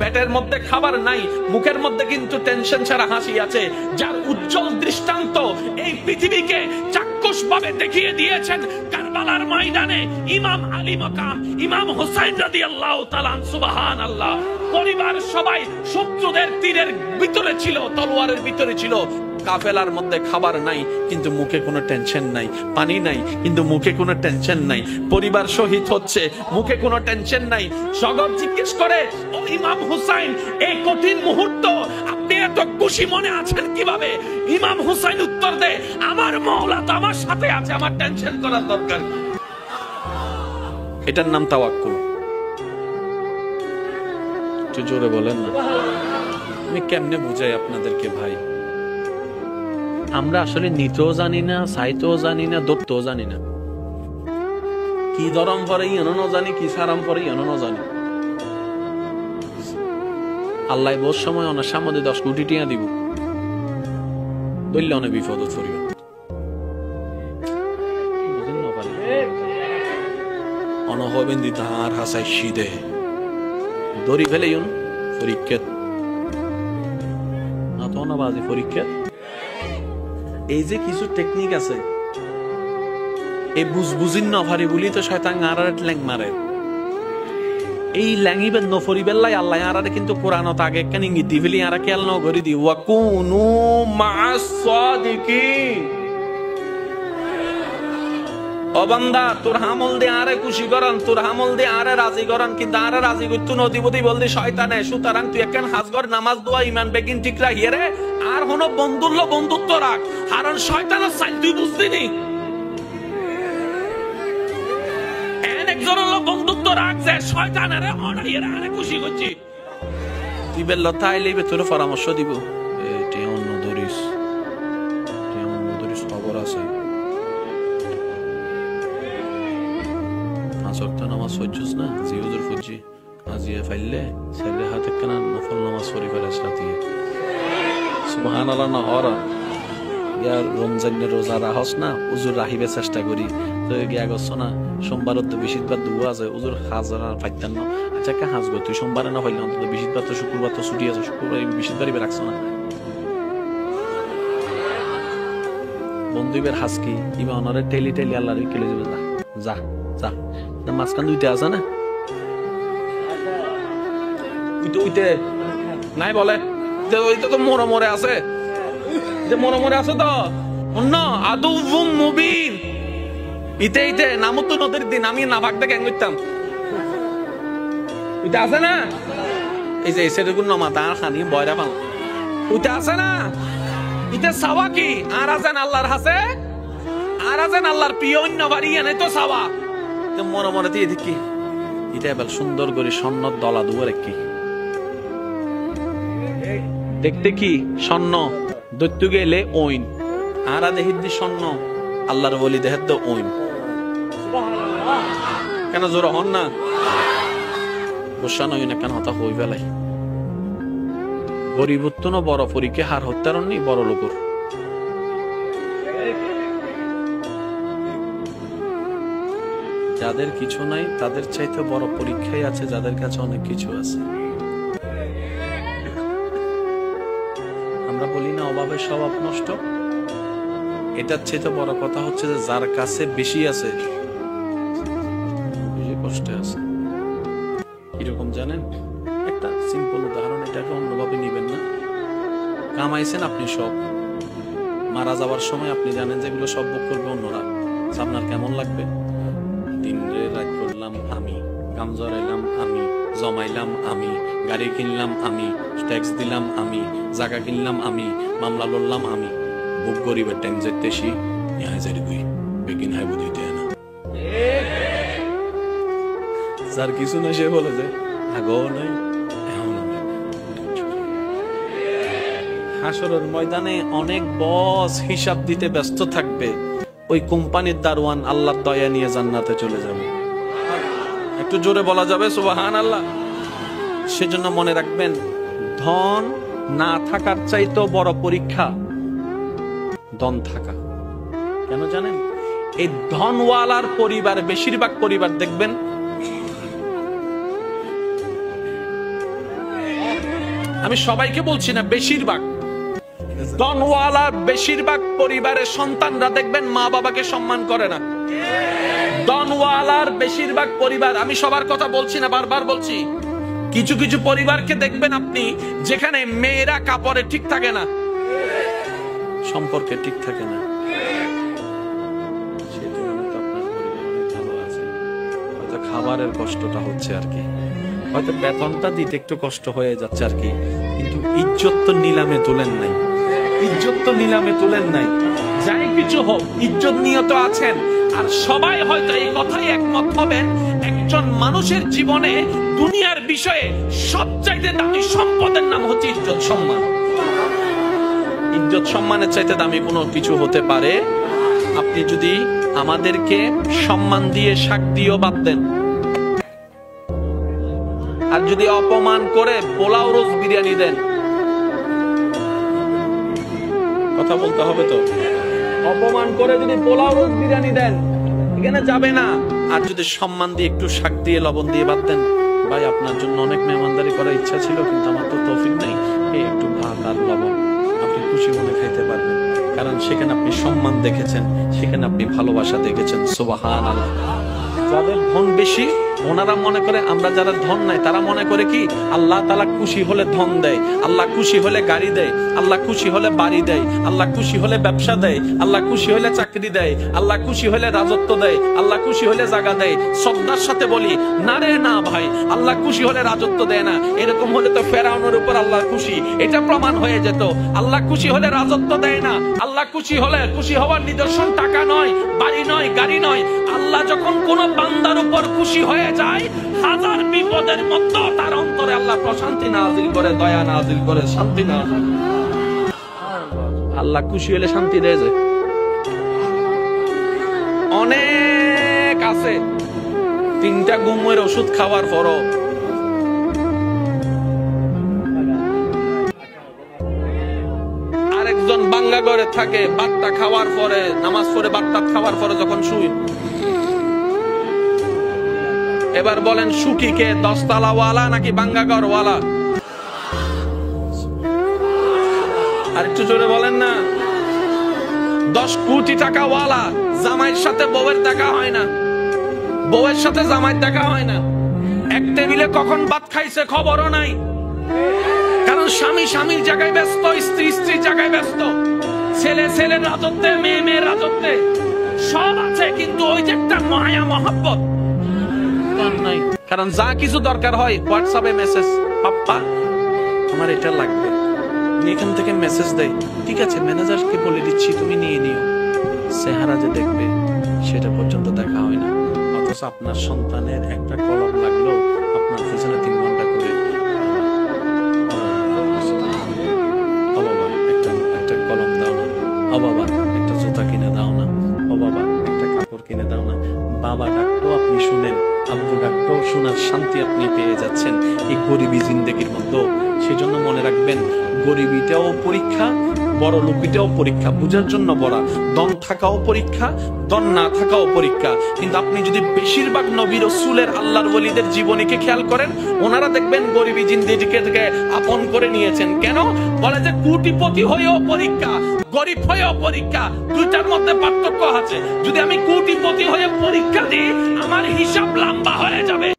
পেটের মধ্যে খাবার নাই, মুখের মধ্যে কিন্তু টেনশন ছাড়া হাসি আছে। যার উজ্জ্বল দৃষ্টান্ত এই পৃথিবীকে চাক্ষুষভাবে দেখিয়ে দিয়েছেন কারবালার ময়দানে ইমাম আলী মাকাম ইমাম হুসাইন রাদিয়াল্লাহু তাআলা, সুবহানাল্লাহ। পরিবার সবাই শত্রুদের তীরের ভিতরে ছিল, তলোয়ারের ভিতরে ছিল। কাফেলার মধ্যে খাবার নাই কিন্তু মুখে কোনো টেনশন নাই, পানি নাই কিন্তু মুখে কোনো টেনশন নাই। পরিবার শহীদ হচ্ছে, মুখে কোনো টেনশন নাই। সগব জিজ্ঞেস করে, ও ইমাম হুসাইন, এই কঠিন মুহূর্ত আপনি এত খুশি মনে আছেন কিভাবে? ইমাম হুসাইন উত্তর দেয়, আমার মাওলা তো আমার সাথে আছে, আমার টেনশন করার দরকার। এটার নাম তাওয়াক্কুল। একটু জোরে বলেন না। আমি কেমনে বুঝাই আপনাদেরকে ভাই? আমরা আসলে নিতেও জানি না, চাইতেও জানি না, ধরতেও জানি না। কি ধরম পরে ইয়নো জানি, কি সারাম পরে ইয়নো জানি। আল্লাহ বহু সময় অনেক সামনে 10 কোটি টিয়া দিব, বললে অনেক বিপদ পড়িব। অনহবেন দি তার হাসাই শীতে দড়ি ফেলে ইউন পরীক্ষা না তো অনাবাজি পরীক্ষা। এই যে কিছু টেকনিক আছে, এই বুঝবুঝিন নফারি বলি তো শয়তান আরারে ল্যাং মারে। এই ল্যাঙ্গিবেন নফরি বেল্লাই আল্লাহ আরারে কিন্তু কোরআনত আগে কেন ইঙ্গিত দি ফেলি আরা খেয়াল ন করি দি ওয়া কুনু মা'আস সাদিকিন। ও বান্দা, তোর হামল দিয়ে আরে খুশি করান, তোর হামল দিয়ে আরে রাজি করান, কিন্তু আরে রাজি করতু নদীবদি বলদি শয়তানে। সুতরাং তুই একখান হাজগর নামাজ দোয়া ইমান বেগিন ঠিক রাখিয়ে রে, আর হনো বন্ধুত্ব রাখ। কারণ শয়তানের সাইল তুই বুঝতি নি। একজন হলো বন্ধুত্ব রাখ যে শয়তানের অনাইয়ে আরে খুশি করছি। তুই বেল লতাই লইবে, তোর পরামর্শ দিব, এটি অন্য ধরিস, খবর আছে। নামাজ পড়ছিস না, জি হুজুর পড়ছি, আজিয়ে ফাইলে ছেলে হাতে কেন নফল নামাজ পড়ি ফেলে সাথিয়ে সুবহানাল্লাহ। না হরা ইয়ার রমজানের রোজা রাহস না, হুজুর রাহিবে চেষ্টা করি তো গিয়া গছ না। সোমবারত তো বেশিরভাগ দুয়া আছে, হুজুর হাজার পাইতেন না। আচ্ছা কে হাজগো তুই সোমবারে না হইলে অন্তত বেশিরভাগ তো শুক্রবার তো ছুটি আছে, শুক্রবার বেশিরভাগই রাখছ না। বন্ধুবের হাসকি ইবা অনারে টেলি আল্লাহর কেলে যাবে। যা যা যা, মাঝখান দুইটা আছে না, উইতে নাই বলে ওইটা তো মরে আছে, মরে আছে তো অন্য আদুউম মুবিন। ইতে নামত তো নদীর দিন আমি না ভাগতে কেন করতাম, ওইটা আছে না। এই যে এসে দেখুন নমা তার খানি বয়রা পাল, ওইটা আছে না। ইতে সাওয়া কি আর আছেন আল্লাহর হাসে, আর আছেন আল্লাহর প্রিয় অন্য বাড়ি এনে তো সাওয়া মনে দিয়ে দেখি। এটা এবার সুন্দর করে স্বর্ণ দলা দুয়ারে কি দেখতে কি স্বর্ণ দৈত্য গেলে ওইন, আর দেহিদি স্বর্ণ আল্লাহর বলি দেহের তো ওইন। কেন জোর হন না, গোসা নই না কেন হতা হই ফেলাই। গরিবত্ব বড় পরীক্ষা হার হত্যার নি বড় লোকর। যাদের কিছু নাই তাদের চাইতে বড় পরীক্ষাই আছে যাদের কাছে অনেক কিছু আছে। আমরা বলি না অভাবের স্বভাব নষ্ট, এটার চাইতে বড় কথা হচ্ছে যে যার কাছে বেশি আছে বেশি কষ্টে আছে। কিরকম জানেন, একটা সিম্পল উদাহরণ, এটাকে অন্যভাবে নিবেন না। কামাইছেন আপনি সব, মারা যাওয়ার সময় আপনি জানেন যে এগুলো সব ভোগ করবে অন্যরা, আপনার কেমন লাগবে? দিন রাত করলাম আমি, কাম জড়াইলাম আমি, জমাইলাম আমি, গাড়ি কিনলাম আমি, ট্যাক্স দিলাম আমি, জায়গা কিনলাম আমি, মামলা লড়লাম আমি। বুক গরিবের টাইম যেতেছি ইহা যাই বেগিন হাই বুঝিতে না। যার কিছু না সে বলে যে আগও নাই এখনো নাই। হাসরের ময়দানে অনেক বস হিসাব দিতে ব্যস্ত থাকবে, ওই কোম্পানির দারোয়ান আল্লাহর দয়া নিয়ে জান্নাতে চলে যাবে। একটু জোরে বলা যাবে সুবহানাল্লাহ। সেজন্য মনে রাখবেন, ধন না থাকার চাইতেও বড় পরীক্ষা ধন থাকা। কেন জানেন? এই ধনওয়ালার পরিবার, বেশিরভাগ পরিবার দেখবেন আমি সবাইকে বলছি না, বেশিরভাগ ডনওয়ালার বেশিরভাগ পরিবারের সন্তানরা দেখবেন মা বাবাকে সম্মান করে না। ডনওয়ালার বেশিরভাগ পরিবার, আমি সবার কথা বলছি না, বারবার বলছি, কিছু কিছু পরিবারকে দেখবেন আপনি যেখানে মেয়েরা কাপড়ে ঠিক থাকে না, সম্পর্কে ঠিক থাকে না। হয়তো খাবারের কষ্টটা হচ্ছে আর কি, হয়তো বেতনটা দিতে একটু কষ্ট হয়ে যাচ্ছে আর কি, কিন্তু ইজ্জত তো নিলামে তোলেন নাই, ইজ্জত তো নিলামে তোলেন নাই। যাই কিছু হোক, ইজ্জত নিয়ে তো আছেন। আর সবাই হয়তো এই কথাই একমত হবেন, একজন মানুষের জীবনে দুনিয়ার বিষয়ে সবচাইতে দামি সম্পদের নাম হচ্ছে ইজ্জত সম্মান। ইজ্জত সম্মানের চাইতে দামি কোনো কিছু হতে পারে? আপনি যদি আমাদেরকে সম্মান দিয়ে শাক দিয়েও বাদ দেন, আর যদি অপমান করে পোলাও রোজ বিরিয়ানি দেন, কথা বলতে হবে তো, অপমান করে যদি পোলাও রোজ বিরিয়ানি দেন এখানে যাবে না। আর যদি সম্মান দিয়ে একটু শাক দিয়ে লবণ দিয়ে বাদ দেন, ভাই আপনার জন্য অনেক মেহমানদারি করার ইচ্ছা ছিল কিন্তু আমার তো তৌফিক নাই, এই একটু ভাত আর লবণ, আপনি খুশি মনে খাইতে পারবেন, কারণ সেখানে আপনি সম্মান দেখেছেন, সেখানে আপনি ভালোবাসা দেখেছেন। সুবহানাল্লাহ। যাদের ধন বেশি ওনারা মনে করে, আমরা যারা ধন নাই তারা মনে করে কি আল্লাহ তাআলা খুশি হলে ধন দেয়, আল্লাহ খুশি হলে গাড়ি দেয়, আল্লাহ খুশি হলে বাড়ি দেয়, আল্লাহ খুশি হলে ব্যবসা দেয়, আল্লাহ খুশি হলে চাকরি দেয়, আল্লাহ খুশি হলে রাজত্ব দেয়, আল্লাহ খুশি হলে জায়গা দেয়। শ্রদ্ধার সাথে বলি, না রে না ভাই, আল্লাহ খুশি হলে রাজত্ব দেয় না। এরকম হলে তো ফেরাউনের উপর আল্লাহ খুশি, এটা প্রমাণ হয়ে যেত। আল্লাহ খুশি হলে রাজত্ব দেয় না। আল্লাহ খুশি হলে, খুশি হওয়ার নিদর্শন টাকা নয়, বাড়ি নয়, গাড়ি নয়। আল্লাহ যখন কোন বান্দার উপর খুশি হয়ে যায়, হাজার বিপদের মধ্যে তার অন্তরে আল্লাহ প্রশান্তি নাযিল করে, দয়া নাযিল করে, শান্তি নাযিল। আল্লাহ খুশি হলে শান্তি দেয় যে অনেক আছে, 3টা ঘুমের ওষুধ খাওয়ার পরও আরেকজন বাঙ্গা ঘরে থাকে, ভাতটা খাওয়ার পরে, নামাজ পড়ে ভাতটা খাওয়ার পরে যখন শুই, এবার বলেন সুখী কে, 10 তলাওয়ালা নাকি বাঙ্গা ঘরওয়ালা? আর একটু জোরে বলেন না। 10 কোটি টাকা ওয়ালা, জামাইয়ের সাথে বউয়ের দেখা হয় না, বউয়ের সাথে জামাইয়ের দেখা হয় না, এক টেবিলে কখন ভাত খাইছে খবরও নাই, কারণ স্বামী স্বামীর জায়গায় ব্যস্ত, স্ত্রী স্ত্রীর জায়গায় ব্যস্ত, ছেলে ছেলের রাজত্বে, মেয়ে মেয়ের রাজত্বে, সব আছে কিন্তু ওই যে একটা মায়া মহব্বত নাই। কারণ যা কিছু দরকার হয় হোয়াটসঅ্যাপে মেসেজ, পাপ্পা আমার এটা লাগবে, এখান থেকে মেসেজ দেয়, ঠিক আছে ম্যানেজারকে বলে দিচ্ছি তুমি নিয়ে নিও। চেহারা যে দেখবে সেটা পর্যন্ত দেখা হয় না। অথচ আপনার সন্তানের একটা কলম লাগলো আপনার পিছনে 3 ঘন্টা করে, ও বাবা একটা কলম দাও না, ও বাবা একটা জুতা কিনে দাও না, ও বাবা একটা কাপড় কিনে দাও না। বাবা ডাকতো আপনি শুনেন, আব্বু ডাকতো শোনার শান্তি আপনি পেয়ে যাচ্ছেন এই গরিবী জিন্দেগির মধ্যে। সেজন্য মনে রাখবেন, গরিবিটাও পরীক্ষা, বড় লোকিটাও পরীক্ষা, বুঝার জন্য বড়া, দন থাকাও পরীক্ষা, দন না থাকাও পরীক্ষা। কিন্তু আপনি যদি বেশিরভাগ নবী রাসূলের, আল্লাহর ওলিদের জীবনীকে খেয়াল করেন, ওনারা দেখবেন গরিবী জিন্দেগিকে আপন করে নিয়েছেন। কেন? বলে যে কোটিপতি হয়েও পরীক্ষা, গরিব হয়েও পরীক্ষা, দুইটার মধ্যে পার্থক্য আছে। যদি আমি কোটিপতি হয়ে পরীক্ষা দিই আমার হিসাব লম্বা হয়ে যাবে।